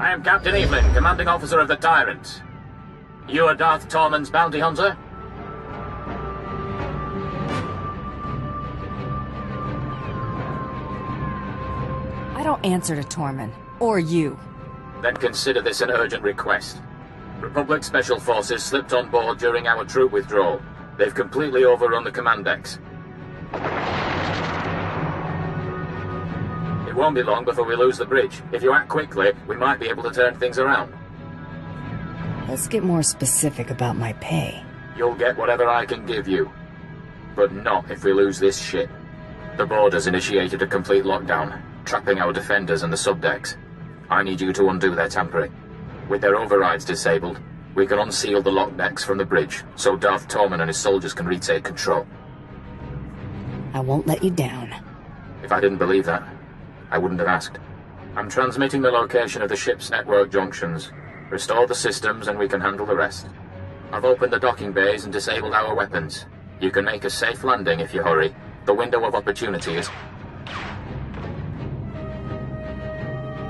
I am Captain Evelyn, commanding officer of the Tyrant. You are Darth Tormund's bounty hunter? I don't answer to Tormund, or you. Then consider this an urgent request. Republic Special Forces slipped on board during our troop withdrawal. They've completely overrun the command decks. It won't be long before we lose the bridge. If you act quickly, we might be able to turn things around. Let's get more specific about my pay. You'll get whatever I can give you. But not if we lose this ship. The board has initiated a complete lockdown, trapping our defenders and the subdecks. I need you to undo their tampering. With their overrides disabled, we can unseal the lock decks from the bridge, so Darth Tormund and his soldiers can retake control. I won't let you down. If I didn't believe that, I wouldn't have asked. I'm transmitting the location of the ship's network junctions. Restore the systems and we can handle the rest. I've opened the docking bays and disabled our weapons. You can make a safe landing if you hurry. The window of opportunity is...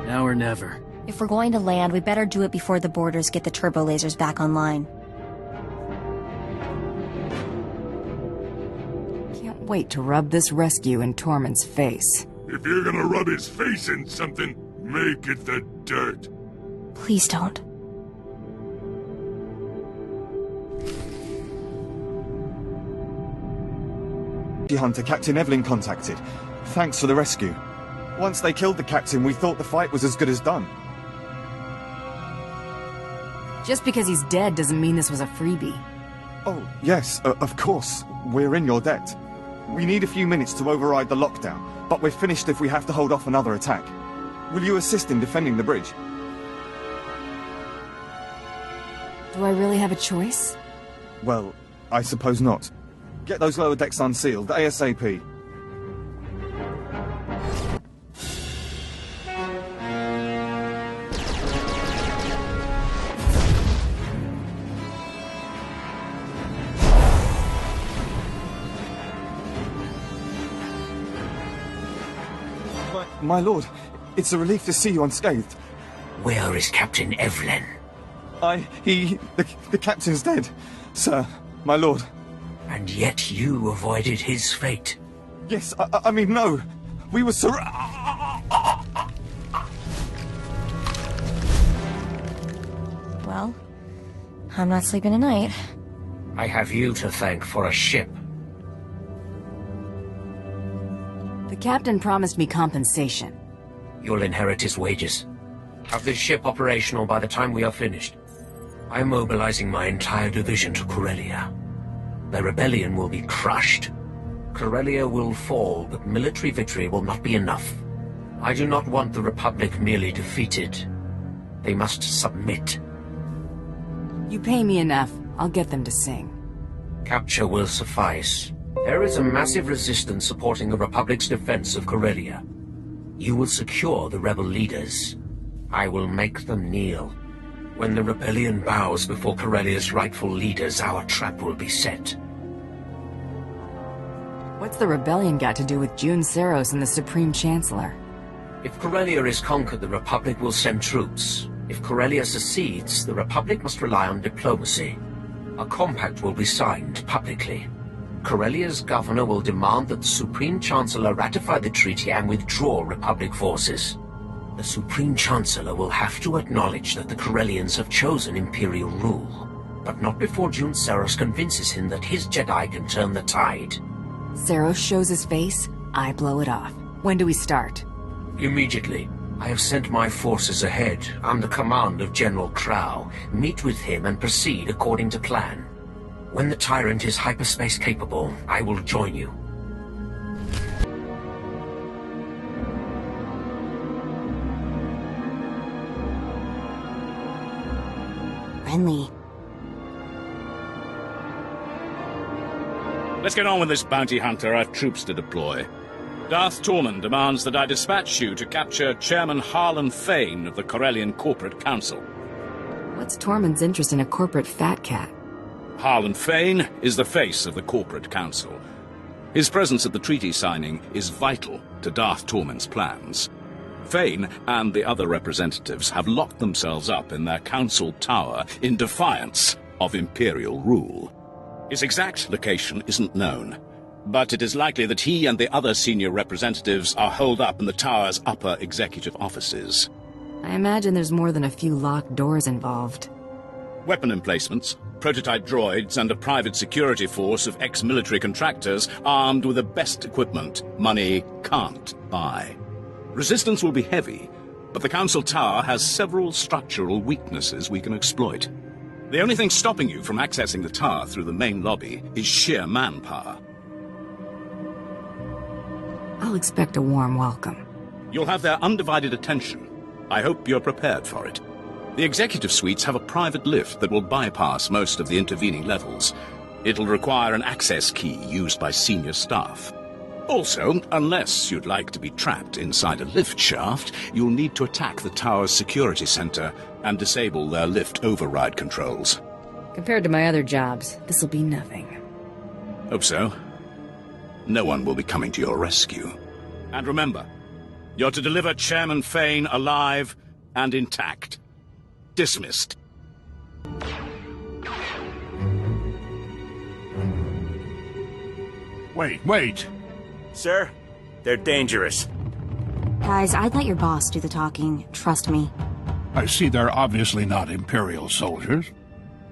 Now or never. If we're going to land, we better do it before the boarders get the turbo lasers back online. Can't wait to rub this rescue in Tormund's face. If you're gonna rub his face in something, make it the dirt. Please don't. Hunter, Captain Evelyn contacted. Thanks for the rescue. Once they killed the captain, we thought the fight was as good as done. Just because he's dead doesn't mean this was a freebie. Oh, yes, of course. We're in your debt. We need a few minutes to override the lockdown, but we're finished if we have to hold off another attack. Will you assist in defending the bridge? Do I really have a choice? Well, I suppose not. Get those lower decks unsealed, ASAP. My lord, it's a relief to see you unscathed. Where is Captain Evelyn? The captain's dead, sir, my lord. And yet you avoided his fate. Yes, I mean, no. We were Well, I'm not sleeping tonight. I have you to thank for a ship. The captain promised me compensation. You'll inherit his wages. Have this ship operational by the time we are finished. I'm mobilizing my entire division to Corellia. The rebellion will be crushed. Corellia will fall, but military victory will not be enough. I do not want the Republic merely defeated. They must submit. You pay me enough, I'll get them to sing. Capture will suffice. There is a massive resistance supporting the Republic's defense of Corellia. You will secure the rebel leaders. I will make them kneel. When the rebellion bows before Corellia's rightful leaders, our trap will be set. What's the rebellion got to do with June Saros and the Supreme Chancellor? If Corellia is conquered, the Republic will send troops. If Corellia secedes, the Republic must rely on diplomacy. A compact will be signed publicly. Corellia's governor will demand that the Supreme Chancellor ratify the treaty and withdraw Republic forces. The Supreme Chancellor will have to acknowledge that the Corellians have chosen Imperial rule, but not before June Saros convinces him that his Jedi can turn the tide. Saros shows his face, I blow it off. When do we start? Immediately. I have sent my forces ahead, under command of General Crow. Meet with him and proceed according to plan. When the Tyrant is hyperspace capable, I will join you. Renly. Let's get on with this, bounty hunter. I've troops to deploy. Darth Tormund demands that I dispatch you to capture Chairman Harlan Fane of the Corellian Corporate Council. What's Tormund's interest in a corporate fat cat? Harlan Fane is the face of the Corporate Council. His presence at the treaty signing is vital to Darth Tormund's plans. Fane and the other representatives have locked themselves up in their council tower in defiance of Imperial rule. His exact location isn't known, but it is likely that he and the other senior representatives are holed up in the tower's upper executive offices. I imagine there's more than a few locked doors involved. Weapon emplacements, prototype droids, and a private security force of ex-military contractors armed with the best equipment money can't buy. Resistance will be heavy, but the Council Tower has several structural weaknesses we can exploit. The only thing stopping you from accessing the tower through the main lobby is sheer manpower. I'll expect a warm welcome. You'll have their undivided attention. I hope you're prepared for it. The executive suites have a private lift that will bypass most of the intervening levels. It'll require an access key used by senior staff. Also, unless you'd like to be trapped inside a lift shaft, you'll need to attack the tower's security center and disable their lift override controls. Compared to my other jobs, this'll be nothing. Hope so. No one will be coming to your rescue. And remember, you're to deliver Chairman Fane alive and intact. Dismissed. Wait. Sir, they're dangerous. Guys, I'd let your boss do the talking. Trust me. I see they're obviously not Imperial soldiers.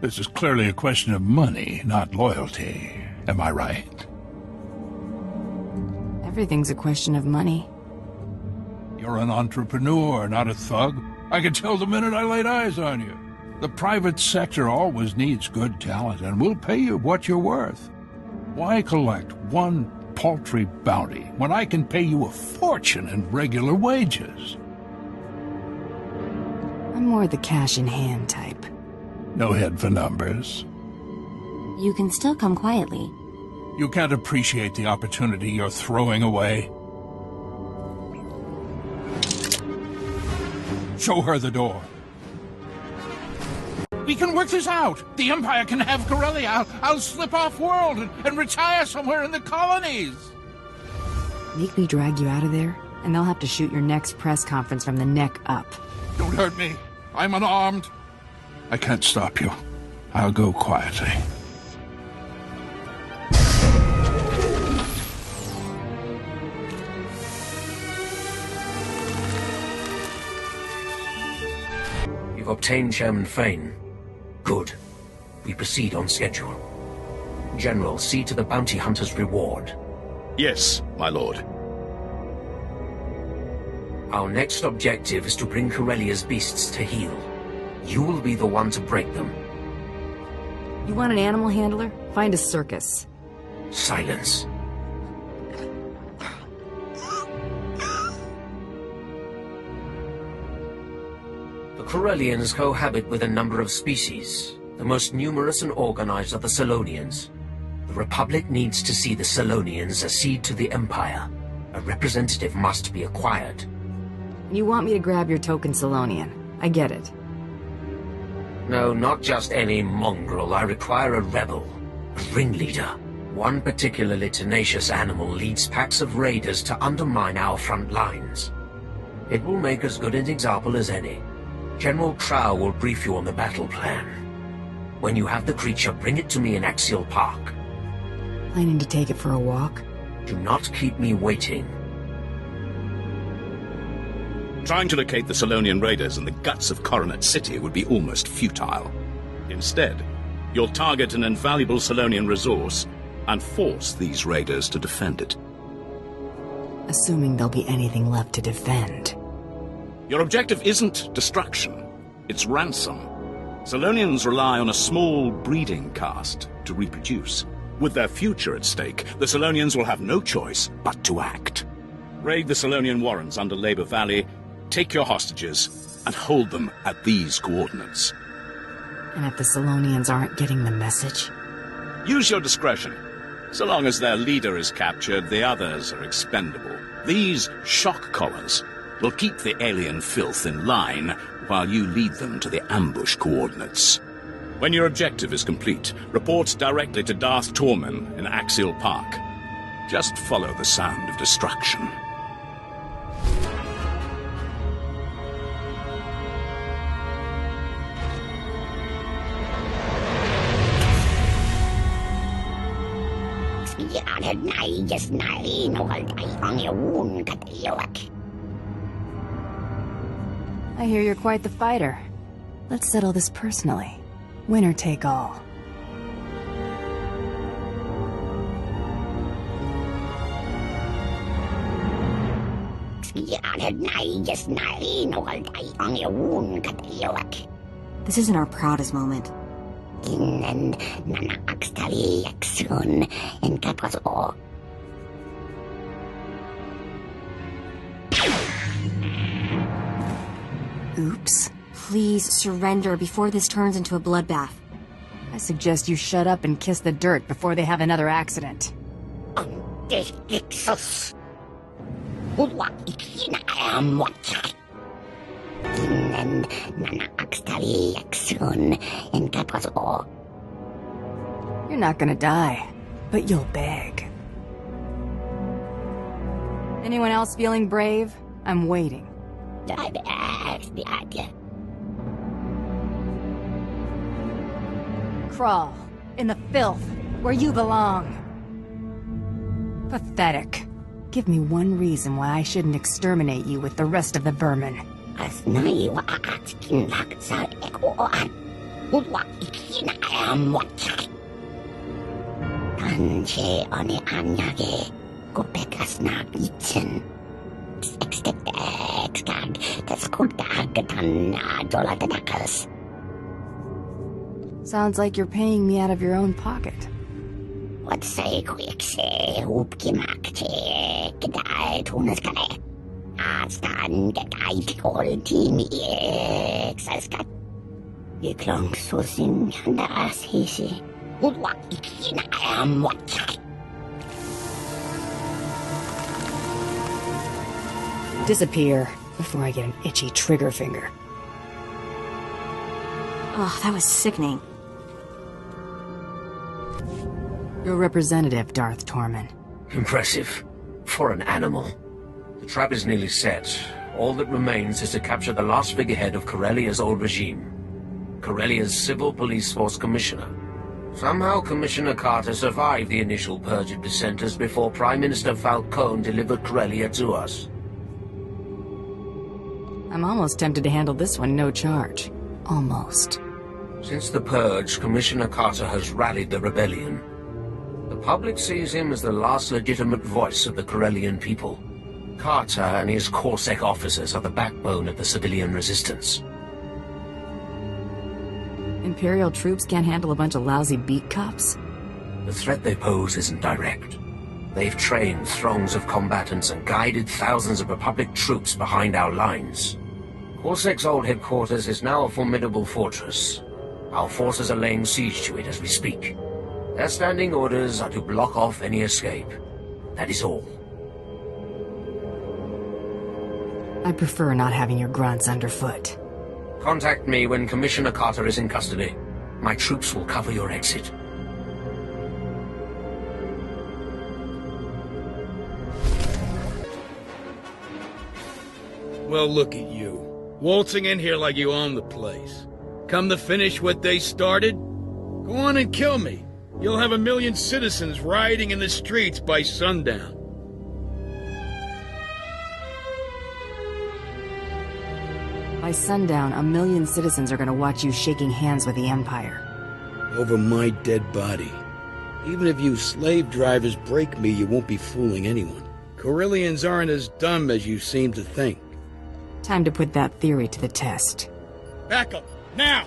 This is clearly a question of money, not loyalty. Am I right? Everything's a question of money. You're an entrepreneur, not a thug. I could tell the minute I laid eyes on you. The private sector always needs good talent, and we'll pay you what you're worth. Why collect one paltry bounty when I can pay you a fortune in regular wages? I'm more the cash-in-hand type. No head for numbers. You can still come quietly. You can't appreciate the opportunity you're throwing away. Show her the door. We can work this out. The Empire can have Corellia. I'll slip off-world and retire somewhere in the colonies. Make me drag you out of there, and they'll have to shoot your next press conference from the neck up. Don't hurt me. I'm unarmed. I can't stop you. I'll go quietly. You've obtained Chairman Fane. Good. We proceed on schedule. General, see to the bounty hunter's reward. Yes, my lord. Our next objective is to bring Corellia's beasts to heel. You will be the one to break them. You want an animal handler? Find a circus. Silence. The Corellians cohabit with a number of species. The most numerous and organized are the Selonians. The Republic needs to see the Selonians accede to the Empire. A representative must be acquired. You want me to grab your token Selonian. I get it. No, not just any mongrel. I require a rebel. A ringleader. One particularly tenacious animal leads packs of raiders to undermine our front lines. It will make as good an example as any. General Trow will brief you on the battle plan. When you have the creature, bring it to me in Axial Park. Planning to take it for a walk? Do not keep me waiting. Trying to locate the Selonian raiders in the guts of Coronet City would be almost futile. Instead, you'll target an invaluable Selonian resource and force these raiders to defend it. Assuming there'll be anything left to defend. Your objective isn't destruction, it's ransom. Selonians rely on a small breeding caste to reproduce. With their future at stake, the Selonians will have no choice but to act. Raid the Selonian warrens under Labor Valley, take your hostages, and hold them at these coordinates. And if the Selonians aren't getting the message? Use your discretion. So long as their leader is captured, the others are expendable. These shock collars will keep the alien filth in line while you lead them to the ambush coordinates. When your objective is complete, report directly to Darth Torman in Axial Park. Just follow the sound of destruction. I hear you're quite the fighter. Let's settle this personally. Winner take all. This isn't our proudest moment. Oops. Please surrender before this turns into a bloodbath. I suggest you shut up and kiss the dirt before they have another accident. You're not gonna die, but you'll beg. Anyone else feeling brave? I'm waiting. Crawl in the filth where you belong. Pathetic. Give me one reason why I shouldn't exterminate you with the rest of the vermin. Sounds like you're paying me out of your own pocket. Disappear before I get an itchy trigger finger. Oh, that was sickening. Your representative, Darth Tormen. Impressive. For an animal. The trap is nearly set. All that remains is to capture the last figurehead of Corellia's old regime. Corellia's Civil Police Force Commissioner. Somehow Commissioner Carter survived the initial purge of dissenters before Prime Minister Falcone delivered Corellia to us. I'm almost tempted to handle this one no charge. Almost. Since the purge, Commissioner Carter has rallied the rebellion. The public sees him as the last legitimate voice of the Corellian people. Carter and his Corsair officers are the backbone of the civilian resistance. Imperial troops can't handle a bunch of lousy beat cops? The threat they pose isn't direct. They've trained throngs of combatants and guided thousands of Republic troops behind our lines. Corsair's old headquarters is now a formidable fortress. Our forces are laying siege to it as we speak. Their standing orders are to block off any escape. That is all. I prefer not having your grunts underfoot. Contact me when Commissioner Carter is in custody. My troops will cover your exit. Well, look at you. Waltzing in here like you own the place. Come to finish what they started? Go on and kill me. You'll have 1 million citizens rioting in the streets by sundown. By sundown, 1 million citizens are gonna watch you shaking hands with the Empire. Over my dead body. Even if you slave drivers break me, you won't be fooling anyone. Corellians aren't as dumb as you seem to think. Time to put that theory to the test. Back up, now!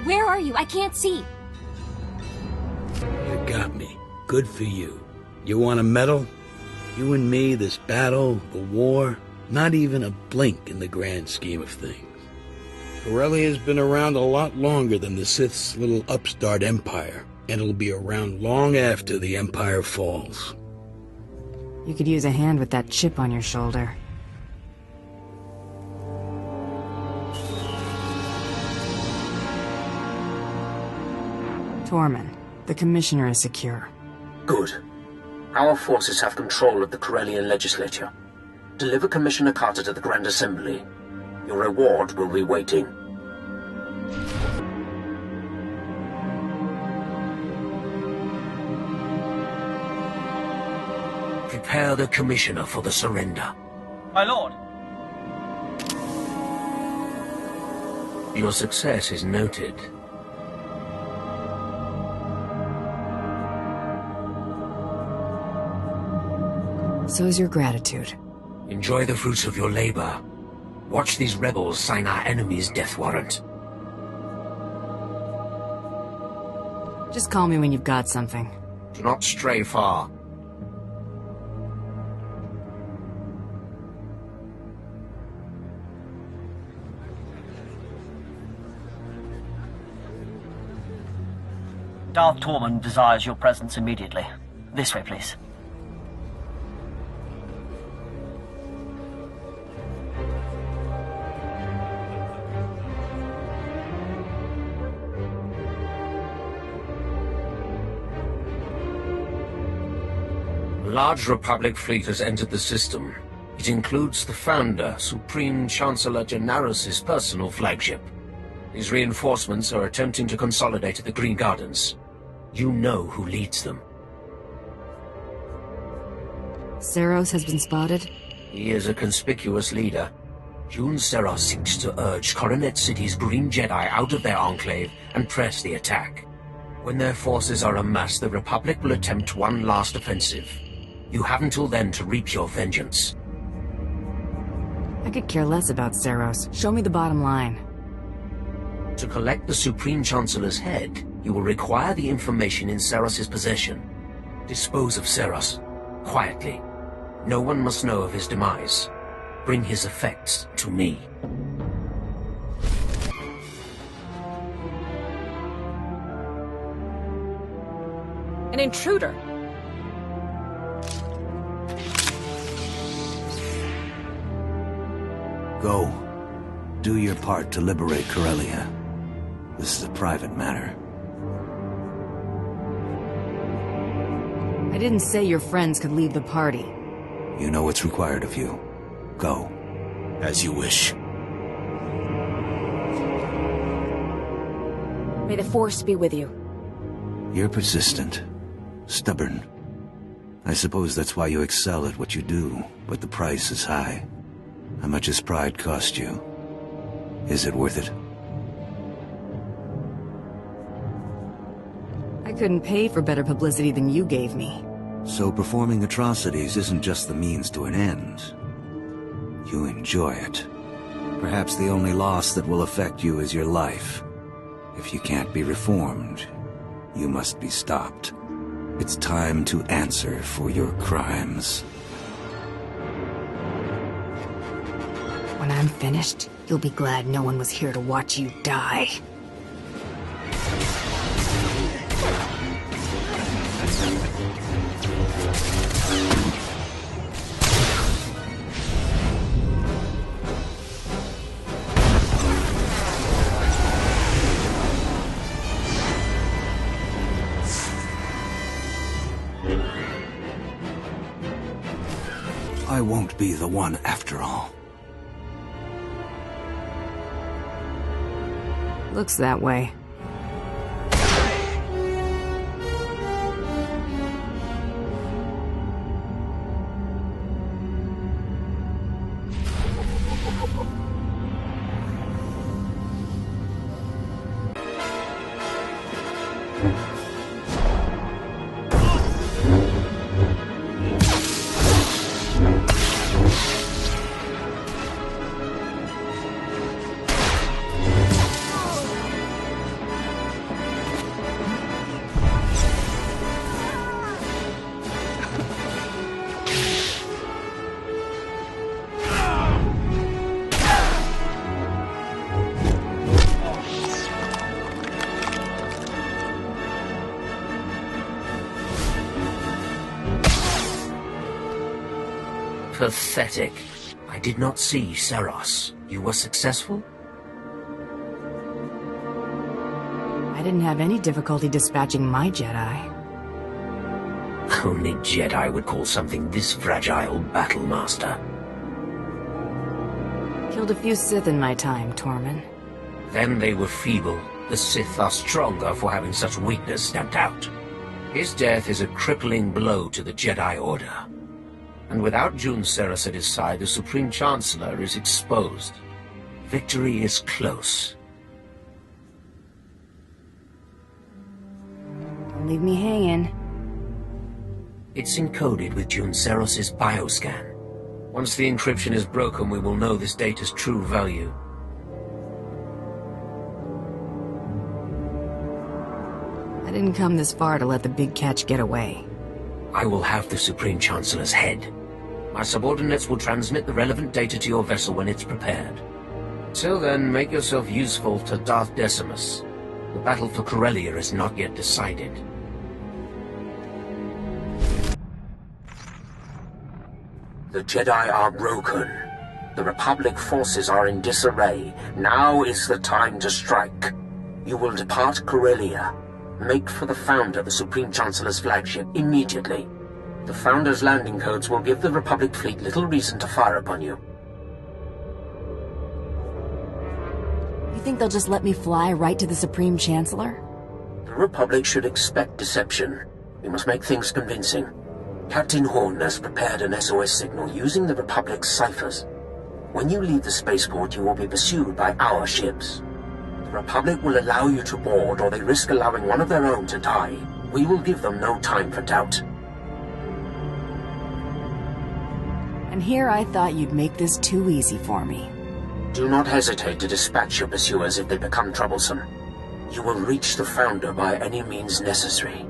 Where are you? I can't see. You got me. Good for you. You want a medal? You and me, this battle, the war, not even a blink in the grand scheme of things. Corellia's been around a lot longer than the Sith's little upstart empire, and it'll be around long after the empire falls. You could use a hand with that chip on your shoulder. Tormen, the Commissioner is secure. Good. Our forces have control of the Corellian legislature. Deliver Commissioner Carter to the Grand Assembly. Your reward will be waiting. Prepare the Commissioner for the surrender. My lord. Your success is noted. So is your gratitude. Enjoy the fruits of your labor. Watch these rebels sign our enemy's death warrant. Just call me when you've got something. Do not stray far. Darth Tormund desires your presence immediately. This way, please. A large Republic fleet has entered the system. It includes the Founder, Supreme Chancellor Gennaros' personal flagship. These reinforcements are attempting to consolidate at the Green Gardens. You know who leads them. Seros has been spotted? He is a conspicuous leader. Jun Seros seeks to urge Coronet City's Green Jedi out of their enclave and press the attack. When their forces are amassed, the Republic will attempt one last offensive. You have until then to reap your vengeance. I could care less about Seros. Show me the bottom line. To collect the Supreme Chancellor's head, you will require the information in Seros' possession. Dispose of Seros, quietly. No one must know of his demise. Bring his effects to me. An intruder! Go. Do your part to liberate Corellia. This is a private matter. I didn't say your friends could leave the party. You know what's required of you. Go. As you wish. May the Force be with you. You're persistent. Stubborn. I suppose that's why you excel at what you do, but the price is high. How much has pride cost you? Is it worth it? I couldn't pay for better publicity than you gave me. So performing atrocities isn't just the means to an end. You enjoy it. Perhaps the only loss that will affect you is your life. If you can't be reformed, you must be stopped. It's time to answer for your crimes. When I'm finished, you'll be glad no one was here to watch you die. I won't be the one after all. Looks that way. Pathetic. I did not see Seros. You were successful? I didn't have any difficulty dispatching my Jedi. Only Jedi would call something this fragile Battlemaster. Killed a few Sith in my time, Tormund. Then they were feeble. The Sith are stronger for having such weakness stamped out. His death is a crippling blow to the Jedi Order. And without June Ceres at his side, the Supreme Chancellor is exposed. Victory is close. Don't leave me hanging. It's encoded with June Ceres' bioscan. Once the encryption is broken, we will know this data's true value. I didn't come this far to let the big catch get away. I will have the Supreme Chancellor's head. My subordinates will transmit the relevant data to your vessel when it's prepared. Till then, make yourself useful to Darth Decimus. The battle for Corellia is not yet decided. The Jedi are broken. The Republic forces are in disarray. Now is the time to strike. You will depart Corellia. Make for the Founder, the Supreme Chancellor's flagship, immediately. The Founder's landing codes will give the Republic fleet little reason to fire upon you. You think they'll just let me fly right to the Supreme Chancellor? The Republic should expect deception. We must make things convincing. Captain Horn has prepared an SOS signal using the Republic's ciphers. When you leave the spaceport, you will be pursued by our ships. The Republic will allow you to board, or they risk allowing one of their own to die. We will give them no time for doubt. And here I thought you'd make this too easy for me. Do not hesitate to dispatch your pursuers if they become troublesome. You will reach the Founder by any means necessary.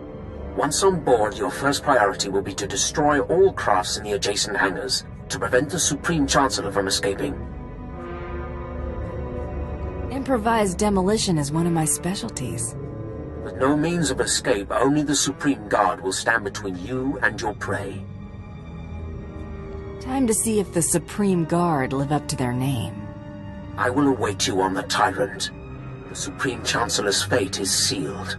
Once on board, your first priority will be to destroy all crafts in the adjacent hangars, to prevent the Supreme Chancellor from escaping. Improvised demolition is one of my specialties. With no means of escape, only the Supreme Guard will stand between you and your prey. Time to see if the Supreme Guard live up to their name. I will await you on the Tyrant. The Supreme Chancellor's fate is sealed.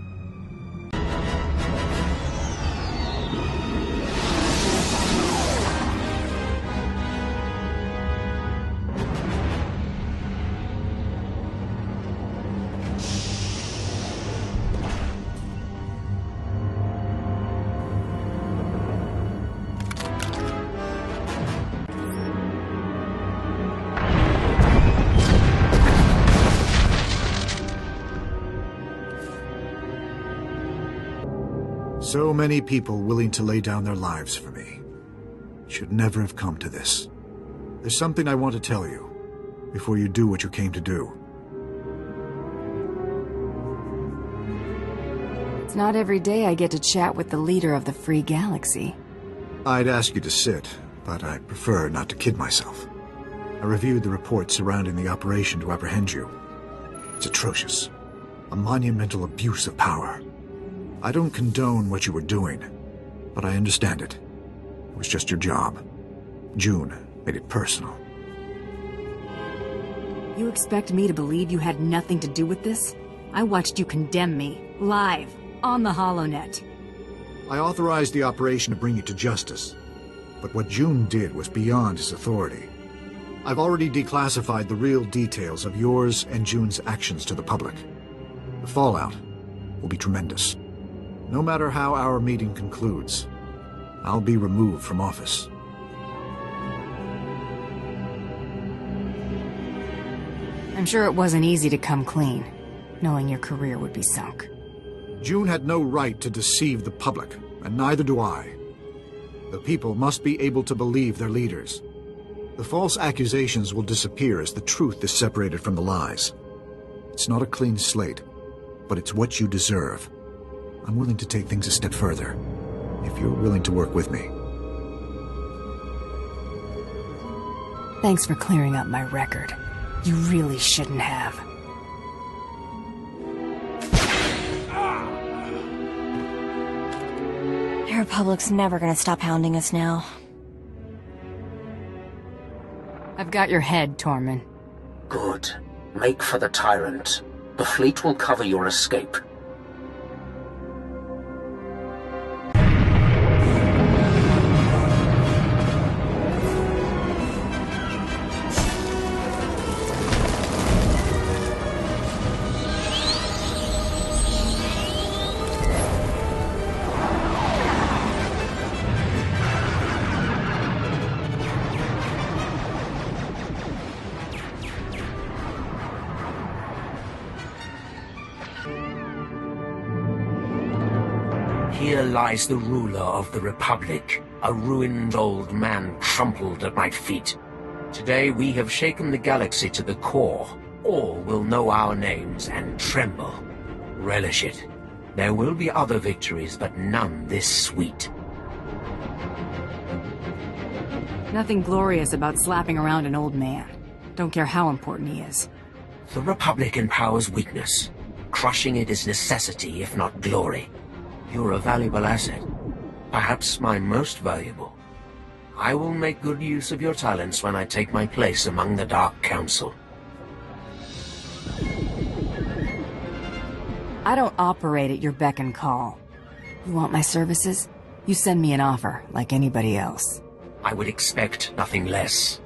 So many people willing to lay down their lives for me. Should never have come to this. There's something I want to tell you, before you do what you came to do. It's not every day I get to chat with the leader of the Free Galaxy. I'd ask you to sit, but I prefer not to kid myself. I reviewed the reports surrounding the operation to apprehend you. It's atrocious. A monumental abuse of power. I don't condone what you were doing, but I understand it. It was just your job. June made it personal. You expect me to believe you had nothing to do with this? I watched you condemn me, live, on the HoloNet. I authorized the operation to bring you to justice, but what June did was beyond his authority. I've already declassified the real details of yours and June's actions to the public. The fallout will be tremendous. No matter how our meeting concludes, I'll be removed from office. I'm sure it wasn't easy to come clean, knowing your career would be sunk. June had no right to deceive the public, and neither do I. The people must be able to believe their leaders. The false accusations will disappear as the truth is separated from the lies. It's not a clean slate, but it's what you deserve. I'm willing to take things a step further, if you're willing to work with me. Thanks for clearing up my record. You really shouldn't have. The Republic's never gonna stop hounding us now. I've got your head, Tormund. Good. Make for the Tyrant. The fleet will cover your escape. Here lies the ruler of the Republic, a ruined old man trampled at my feet. Today we have shaken the galaxy to the core. All will know our names and tremble. Relish it. There will be other victories, but none this sweet. Nothing glorious about slapping around an old man. Don't care how important he is. The Republic empowers weakness. Crushing it is necessity, if not glory. You're a valuable asset. Perhaps my most valuable. I will make good use of your talents when I take my place among the Dark Council. I don't operate at your beck and call. You want my services? You send me an offer, like anybody else. I would expect nothing less.